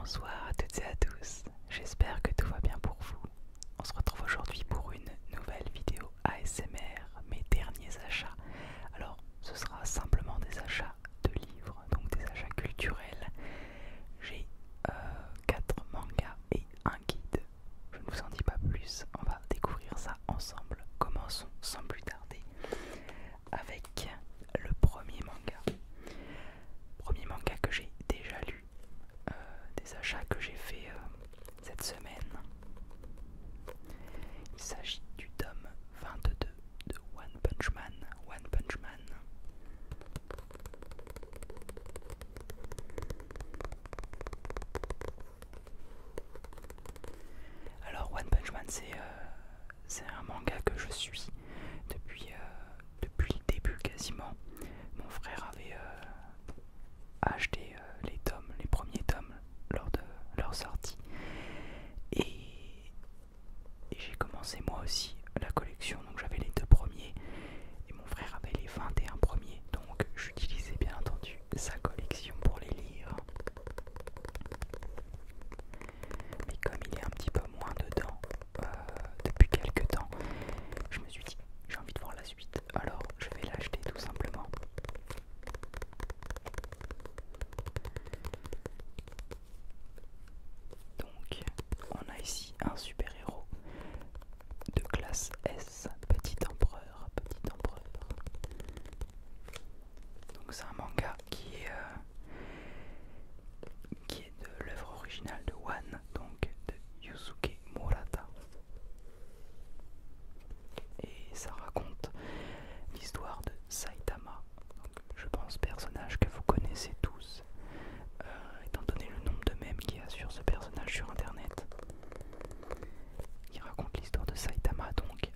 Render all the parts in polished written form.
Bonsoir à toutes et à tous, j'espère que tout va bien pour vous. On se retrouve aujourd'hui pour une nouvelle vidéo ASMR, mes derniers achats. Alors ce sera simplement des achats de livres, donc des achats culturels. J'ai 4 mangas et un guide. Je ne vous en dis pas plus, on va découvrir ça ensemble. Commençons sans plus tarder avec le premier manga. Premier manga que j'ai déjà lu, des achats que j'ai fait cette semaine. Il s'agit du tome 22 de One Punch Man. One Punch Man. Alors One Punch Man c'est un manga que je suis depuis le début quasiment. Mon frère avait acheté les premiers tomes lors de leur sortie et j'ai commencé moi aussi la collection, donc j'avais les 2 premiers et mon frère avait les 21 premiers, donc j'utilisais bien entendu sa collection pour les lire. Mais comme il est un petit peu moins dedans depuis quelques temps, je me suis dit j'ai envie de voir la suite, alors je vais l'acheter tout simplement. Donc on a ici un super-héros de classe S, petit empereur, petit empereur. Donc c'est un manga qui est de l'œuvre originale de One, donc de Yusuke Murata. Et ça raconte l'histoire de Saitama, donc, je pense personnage que vous connaissez tous, étant donné le nombre de mèmes qu'il y a sur ce personnage sur internet. Qui raconte l'histoire de Saitama, donc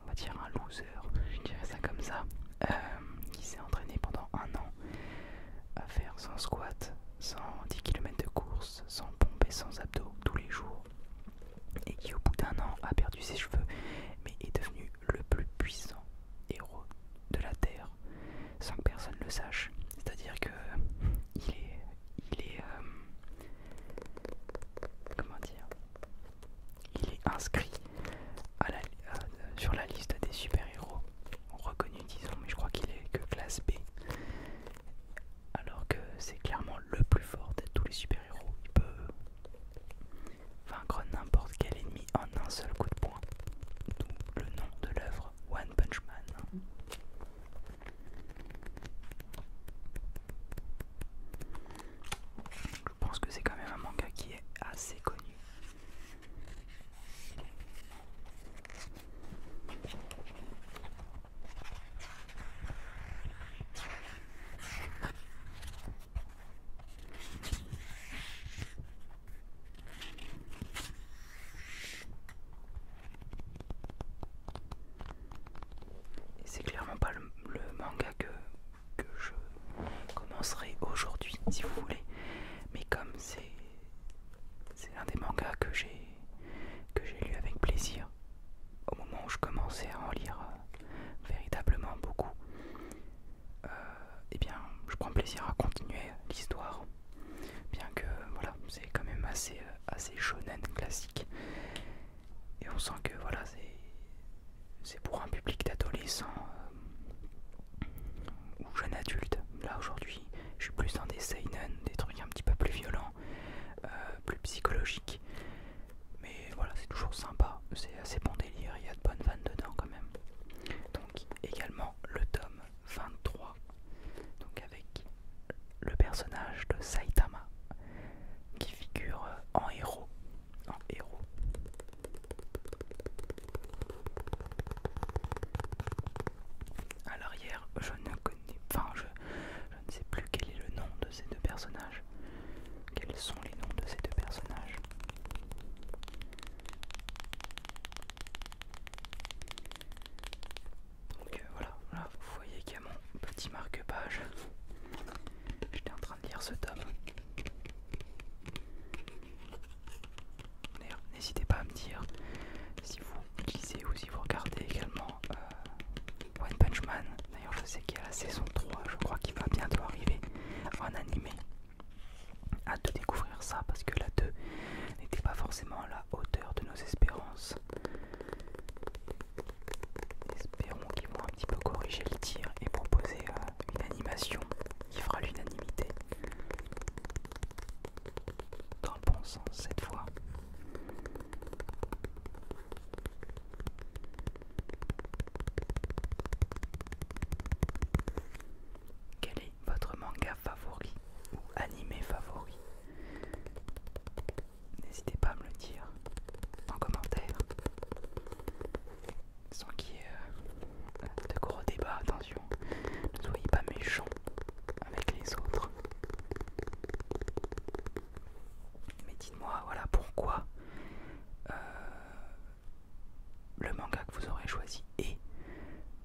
on va dire un loser, je dirais ça comme ça, qui s'est entraîné pendant un an à faire 100 squats, 110 km de course, sans pompe et sans abdos tous les jours, et qui au bout d'un an a perdu ses cheveux, mais est devenu le plus puissant héros de la Terre, sans que personne le sache. C'est-à-dire que il est comment dire, il est inscrit sur la liste des super-héros reconnus, disons, mais je crois qu'il est que classe B, alors que c'est clairement le plus fort de tous les super-héros. Il peut vaincre n'importe quel ennemi en un seul coup de poing, d'où le nom de l'œuvre One Punch Man. Je pense que c'est quand même un manga qui est assez connu. Et c'est clairement pas le manga que je commencerai aujourd'hui, si vous voulez. Mais comme c'est l'un des mangas que j'ai lu avec plaisir, au moment où je commençais à en lire véritablement beaucoup, et bien je prends plaisir à continuer l'histoire, bien que voilà, c'est quand même assez shonen classique, et on sent que voilà, c'est pour un public d'adolescents ou jeunes adultes. Là aujourd'hui je suis plus dans des seinen, des trucs un petit peu plus violents, plus psychologiques, mais voilà, c'est toujours sympa, c'est assez bon délire, il y a de bonnes vannes dedans quand même. Donc également le tome 23, donc avec le personnage de Saitama qui figure en héros. À l'arrière, je ne sais plus quel est le nom de ces 2 personnages. Quels sont les noms de ces 2 personnages? Donc voilà, là vous voyez qu'il y a mon petit marque-page. J'étais en train de lire ce tome. D'ailleurs, n'hésitez pas à me dire si vous lisez ou si vous regardez également One Punch Man. D'ailleurs, je sais qu'il y a la saison 3, je crois qu'il va bientôt arriver en animé. hâte de découvrir ça parce que la 2 n'était pas forcément à la hauteur de nos espérances. Espérons qu'ils vont un petit peu corriger le tir et proposer une animation qui fera l'unanimité. Dans le bon sens cette fois. Quel est votre manga favori ou animé favori? N'hésitez pas à me le dire en commentaire. Sans qu'il y ait de gros débats, attention. Ne soyez pas méchants avec les autres. Mais dites-moi, voilà pourquoi le manga que vous aurez choisi est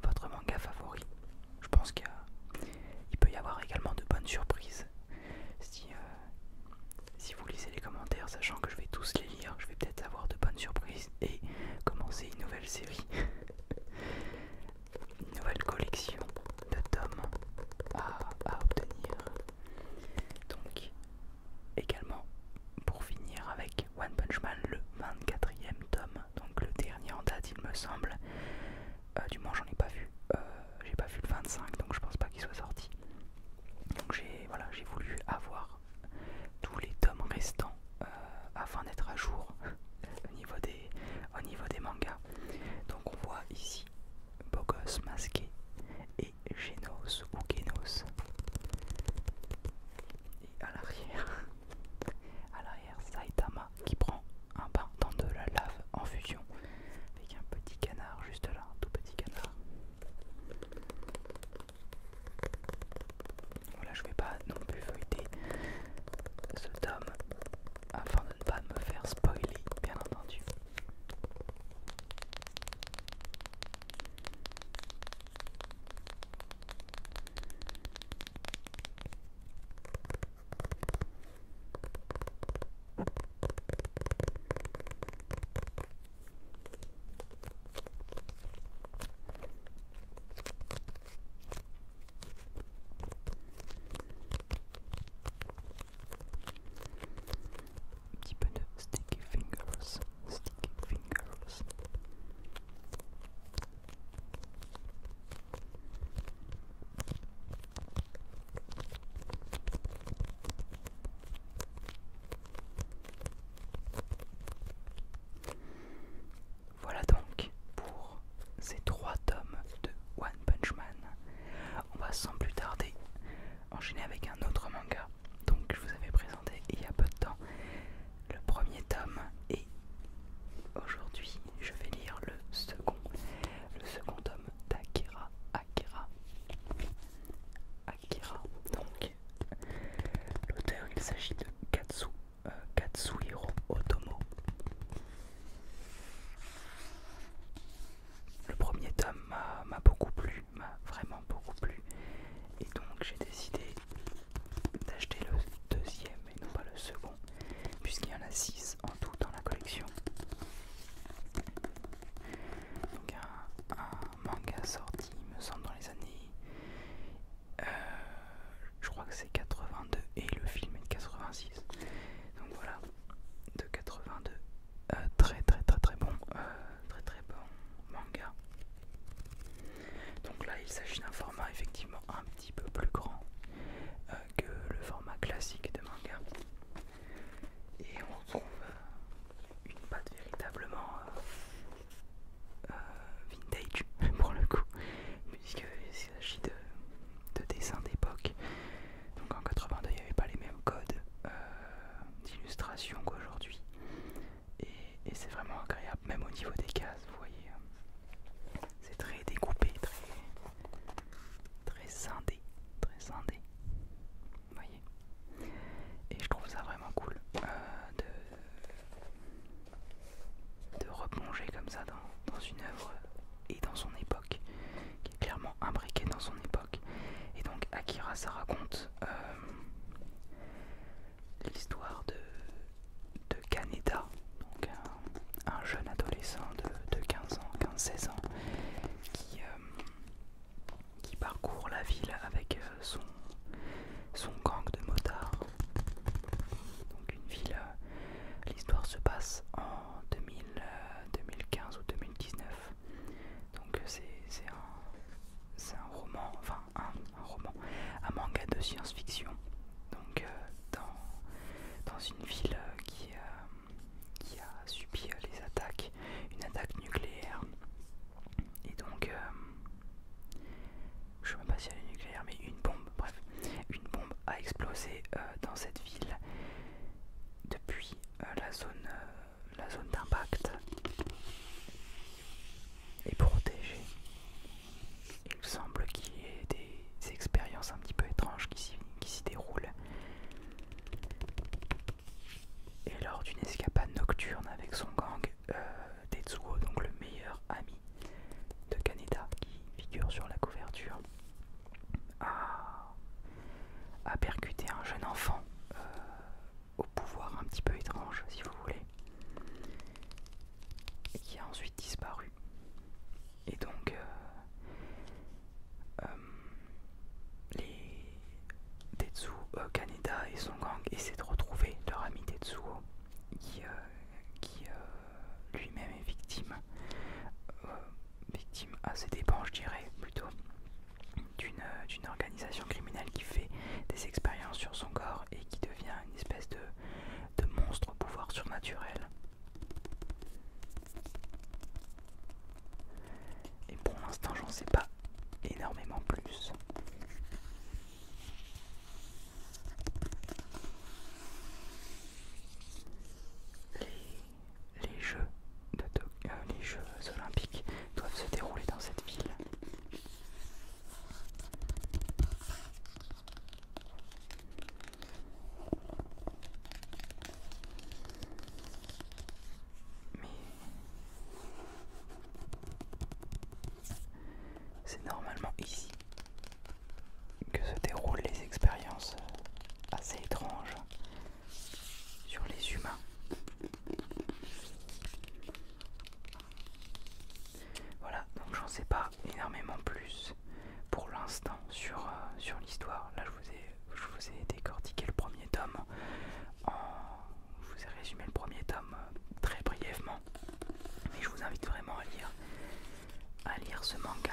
votre manga favori. Je pense qu'il peut y avoir également de bonnes surprises. Si vous lisez les commentaires, sachant que je vais tous les lire, je vais peut-être avoir de bonnes surprises et commencer une nouvelle série. Une nouvelle collection de tomes à obtenir. Donc, également, pour finir avec One Punch Man, le 24e tome, donc le dernier en date, il me semble. Du moins, j'en ai pas vu. J'ai pas vu le 25, donc je pense pas qu'il soit sorti. Donc j'ai voulu avoir tous les tomes restants afin d'être à jour au niveau des mangas. Donc on voit ici Bogos masqué et Genos ou Genos. Et à l'arrière Saitama qui prend un bain dans de la lave en fusion avec un petit canard juste là, un tout petit canard. Voilà, je vais pas non plus feuilleter ce tome afin de ne pas me faire spoiler, bien entendu. Un petit peu de sticky fingers, sticky fingers. Voilà donc pour ces 3 tomes de One Punch Man. On va sans plus tarder enchaîner avec un autre manga. Donc je vous avais présenté il y a peu de temps le premier tome et aujourd'hui je vais lire le second tome d'Akira. Akira. Donc l'auteur, il s'agit de Katsuhiro Otomo. Le premier tome m'a beaucoup plu, m'a vraiment beaucoup plu. Et donc j'ai décidé d'acheter le deuxième et non pas le second, puisqu'il y en a 6 en tout dans la collection. Donc un manga sorti, il me semble, dans les années... je crois que c'est 82 et le film est de 86. Donc voilà, de 82. Très bon, très bon manga. Donc là il s'agit d'un format effectivement un petit peu plus grand que le format classique de manga. Et on retrouve une patte véritablement vintage pour le coup, puisqu'il s'agit de dessins d'époque. Donc en 82 il n'y avait pas les mêmes codes d'illustration qu'aujourd'hui. Et c'est vraiment agréable, même au niveau des cases, vous voyez. C'est très découpé, très scindé, vous voyez. Et je trouve ça vraiment cool de replonger comme ça dans une œuvre et dans son époque, qui est clairement imbriquée dans son époque. Et donc Akira, ça raconte l'histoire de Kaneda, donc un jeune adolescent de 15 se passe en 2015 ou 2019. Donc c'est un roman, enfin un roman, un manga de science-fiction. Donc dans une ville qui a subi une attaque nucléaire. Et donc, je ne sais même pas si elle est nucléaire, mais une bombe, bref, une bombe a explosé dans cette ville. Depuis la zone d'impact est protégée. Il semble qu'il y ait des expériences un petit peu étranges qui s'y déroulent. Et lors d'une escapade nocturne avec son gang, Tetsuo, donc le meilleur ami de Kaneda qui figure sur la couverture, a percuté un jeune enfant au pouvoir un petit peu étrange, si vous voulez, et qui a ensuite disparu. Et donc les Kaneda et son gang essaient de retrouver leur ami Tetsuo qui lui-même est victime à ses dépens, je dirais plutôt, d'une organisation criminelle qui fait des expériences sur son corps et qui devient une espèce de monstre au pouvoir surnaturel. Et pour l'instant, j'en sais pas énormément plus. Les Jeux olympiques doivent se dérouler dans cette ville. Mais c'est normalement ici que se déroulent les expériences assez étranges sur les humains. Voilà, donc j'en sais pas énormément plus pour l'instant sur l'histoire. Là je vous ai décortiqué le premier tome, je vous ai résumé le premier tome très brièvement, mais je vous invite vraiment à lire ce manga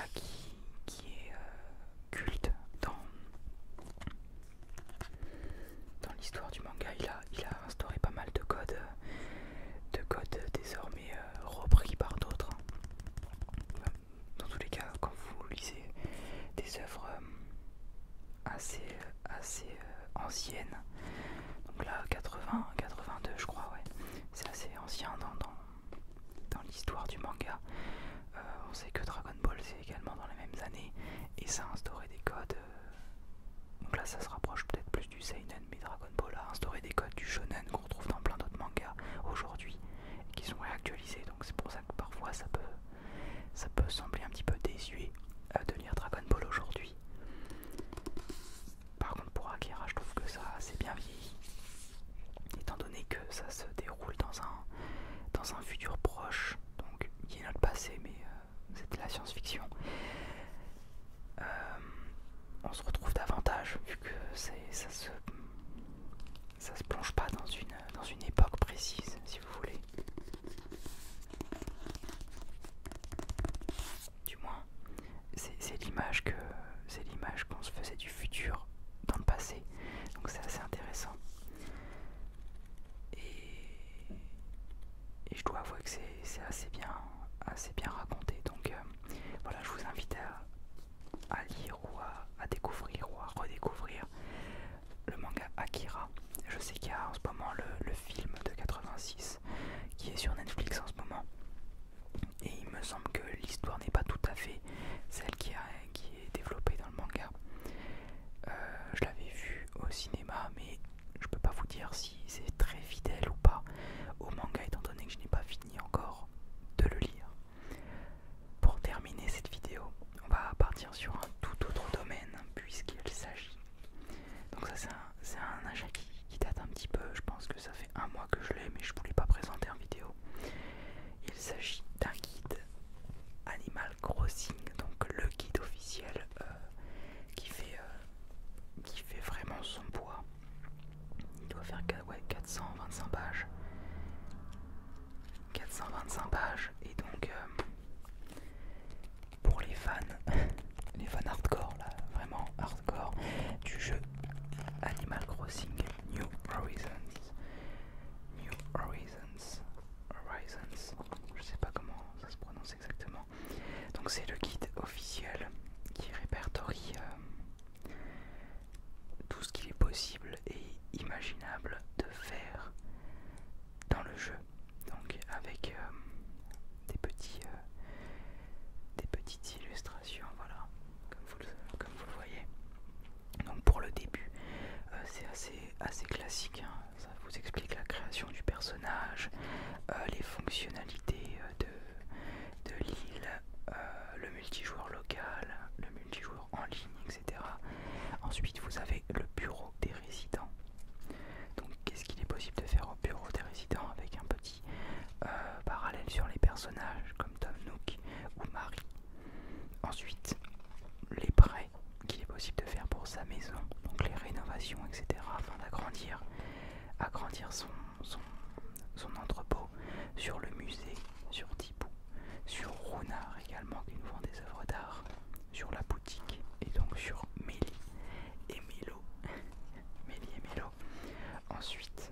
qui est culte dans l'histoire du manga. Il a instauré pas mal de codes désormais repris par d'autres. Dans tous les cas, quand vous lisez des œuvres assez anciennes, donc là 82 je crois, ouais, c'est assez ancien dans l'histoire du manga. On sait que Dragon Ball c'est également dans les mêmes années et ça a instauré des codes. Donc là ça se rapproche peut-être plus du seinen, mais Dragon Ball a instauré des codes du shonen qu'on retrouve dans plein d'autres mangas aujourd'hui et qui sont réactualisés. Donc c'est pour ça que parfois ça peut sembler un petit peu désuet de lire Dragon Ball aujourd'hui. Par contre pour Akira je trouve que ça a assez bien vieilli, étant donné que ça se déroule dans un futur proche, donc qui est notre passé, mais c'est de la science-fiction. On se retrouve davantage vu que ça se plonge pas dans une époque précise, si vous voulez. Du moins, c'est l'image qu'on se faisait du futur dans le passé, donc c'est assez intéressant. Et je dois avouer que c'est assez bien raconté. Donc voilà, je vous invite à lire ou à découvrir ou à redécouvrir le manga Akira. Je sais qu'il y a en ce moment le film de 86 qui est sur Netflix en ce moment. Et il me semble que l'histoire n'est pas tout à fait celle qui est développée dans le manga. Je l'avais vu au cinéma, mais je peux pas vous dire si c'est très fidèle ou pas au manga, étant donné que je n'ai pas fini encore de le lire. Pour terminer cette vidéo, on va partir sur un tout autre domaine, puisqu'il s'agit... Donc ça c'est un achat qui date un petit peu, je 125 pages et donc pour les fans, les fans hardcore là, vraiment hardcore du jeu Animal Crossing New Horizons. New Horizons. Horizons. Je sais pas comment ça se prononce exactement. Donc c'est le guide officiel qui répertorie tout ce qu'il est possible et imaginable de faire dans le jeu. Donc avec des petites illustrations, voilà, comme vous le voyez. Donc pour le début, c'est assez classique, hein. Ça vous explique la création du personnage, les fonctionnalités de l'île, le multijoueur local, le multijoueur en ligne, etc. Ensuite vous avez le bureau des résidents. Donc qu'est-ce qu'il est possible de faire au bureau des résidents avec un petit parallèle sur les personnages comme Tom Nook ou Marie. Ensuite les prêts qu'il est possible de faire pour sa maison, donc les rénovations, etc. afin d'agrandir son entrepôt, sur le musée, sur Thibaut, sur Runar également qui nous vend des œuvres d'art, sur la boutique et donc sur Mélie et Milo. Mélie et Milo. Ensuite,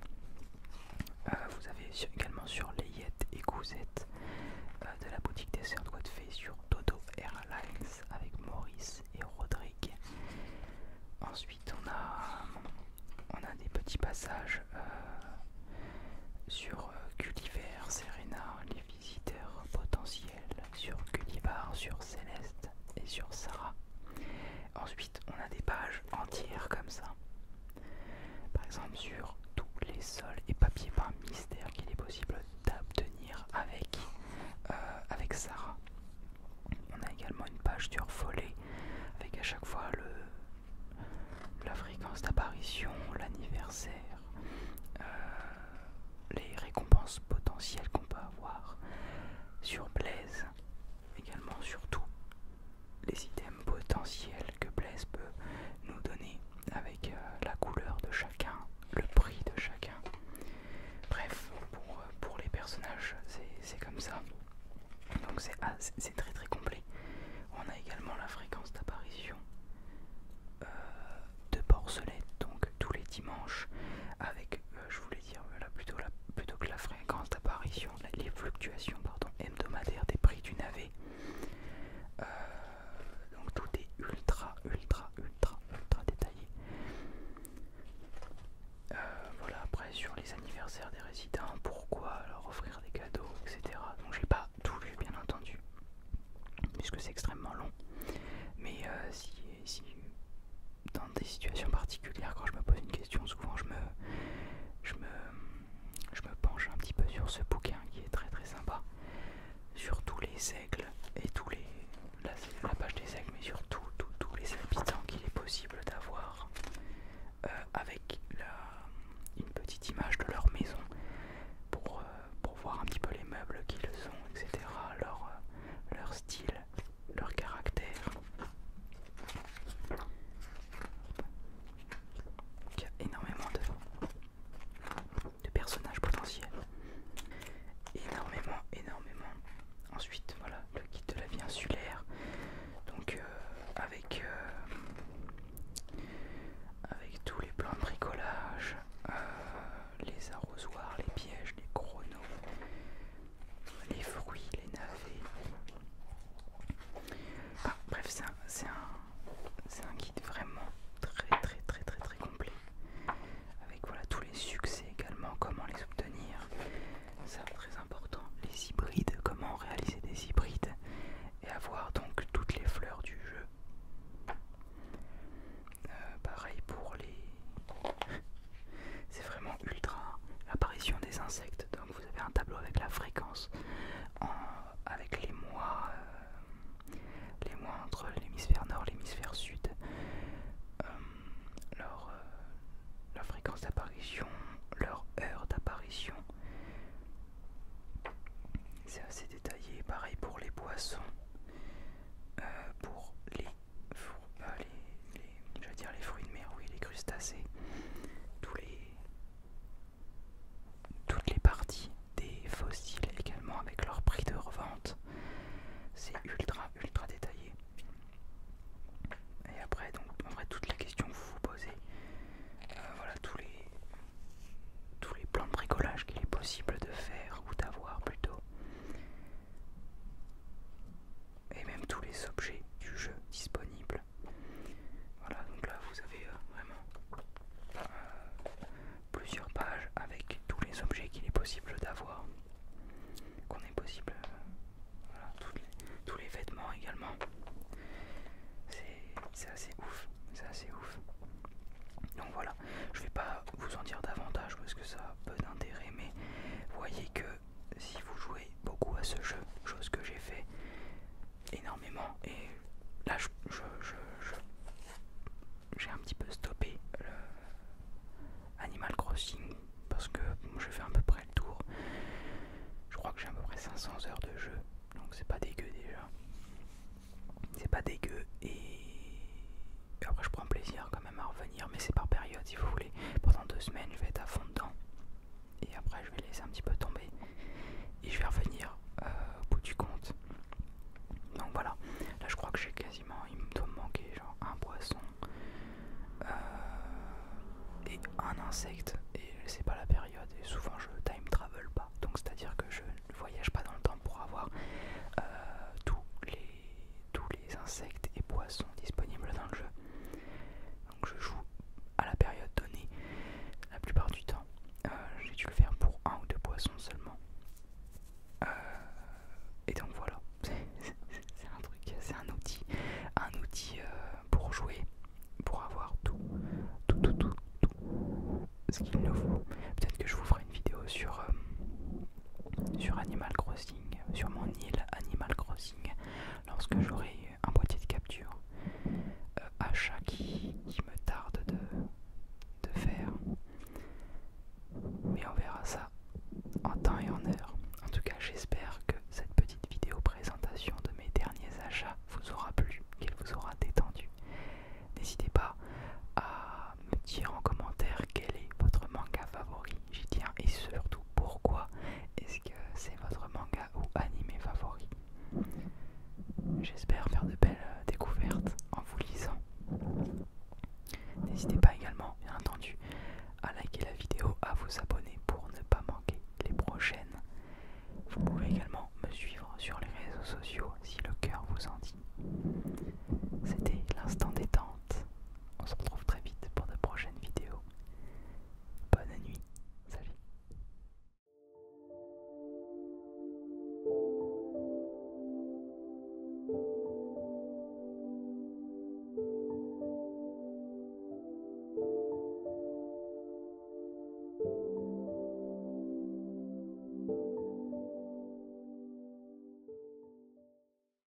vous avez également sur Layette et Cousette de la boutique des sœurs de Godfrey, sur Dodo Airlines avec Maurice et Rodrigue. Ensuite, on a des petits passages sur Gulliver, Serena, les visiteurs potentiels, sur Gullivar, sur Céleste et sur Sarah. Ensuite, on a des pages entières comme ça. Par exemple, sur tous les sols et papiers peints mystères qu'il est possible d'obtenir avec Sarah. On a également une page sur Follet avec à chaque fois la fréquence d'apparition, l'anniversaire, les récompenses potentielles qu'on peut avoir, sur Blaise, également sur tous les items potentiels que Blaise peut nous donner avec la couleur de chacun, le prix de chacun. Bref, pour les personnages, c'est comme ça. Donc c'est très très complet. On a également la fréquence d'apparition de Porcelette, donc tous les dimanches, avec, je voulais dire là, plutôt que la fréquence d'apparition, les fluctuations hebdomadaires des prix du navet. Donc tout est ultra détaillé. Voilà, après sur les anniversaires des résidents, pourquoi leur offrir des cadeaux, etc. Donc j'ai pas tout lu bien entendu, puisque c'est extrêmement long. Mais si dans des situations particulières, quand je me pose une question, souvent je me penche un petit peu sur ce bouquin qui est très très sympa, sur tous les aigles et là c'est la page des aigles, mais sur tous les habitants qu'il est possible d'avoir, avec une petite image de leur maison pour voir un petit peu les meubles qu'ils ont, etc., leur style, leur caractère. Il y a énormément de personnages potentiels. Énormément. Ensuite, voilà, le guide de la vie insulaire. Donc avec tous les plans de bricolage, les arrosoirs, les pièges, les chronos, les fruits, les navets. Bref, c'est un guide vraiment très complet. Avec voilà tous les succès également, comment les obtenir. Ça très important. Les hybrides, comment réaliser des hybrides et avoir donc toutes les fleurs du jeu. Pareil pour c'est vraiment ultra. L'apparition des insectes, donc vous avez un tableau avec la fréquence, avec les mois entre l'hémisphère nord et l'hémisphère sud, leur fréquence d'apparition, leur heure d'apparition. C'est assez détaillé. Pareil pour les poissons, pour les fruits de mer, oui, les crustacés, toutes les parties des fossiles également possible. Voilà, tous les vêtements également. C'est assez ouf, c'est assez ouf. Donc voilà, je vais pas vous en dire davantage parce que ça a peu d'intérêt, mais voyez que si vous jouez beaucoup à ce jeu, chose que j'ai fait énormément, et là j'ai un petit peu stoppé le Animal Crossing parce que je fais à peu près le tour. Je crois que j'ai à peu près 500 heures de jeu, donc c'est pas dégueu déjà. C'est pas dégueu et après je prends plaisir quand même à revenir, mais c'est par période si vous voulez. Pendant 2 semaines je vais être à fond dedans et après je vais laisser un petit peu tomber et je vais revenir au bout du compte. Donc voilà, là je crois que j'ai quasiment, il me doit me manquer genre un poisson et un insecte, et c'est pas la période et souvent je time travel pas, donc c'est à dire que je ne voyage pas dans le temps pour avoir tous les insectes et poissons disponibles dans le jeu. Donc je joue à la période donnée la plupart du temps. J'ai dû le faire pour 1 ou 2 poissons seulement. Et donc voilà, c'est un truc, c'est un outil pour jouer, pour avoir tout ce qu'il nous faut. Peut-être que je vous ferai une vidéo sur Animal Crossing, sur mon île Animal Crossing, lorsque j'aurai un boîtier de capture. Achat qui me tarde de faire. Mais on verra ça en temps et en heure. En tout cas, j'espère que cette petite vidéo présentation de mes derniers achats vous aura plu, qu'elle vous aura détendu. N'hésitez pas à me dire en commentaire quel est votre manga favori, j'y tiens, et surtout pourquoi est-ce que c'est votre manga ou animé favori. J'espère faire de belles découvertes en vous lisant. N'hésitez pas également, bien entendu, à liker la vidéo, à vous abonner pour ne pas manquer les prochaines. Vous pouvez également me suivre sur les réseaux sociaux si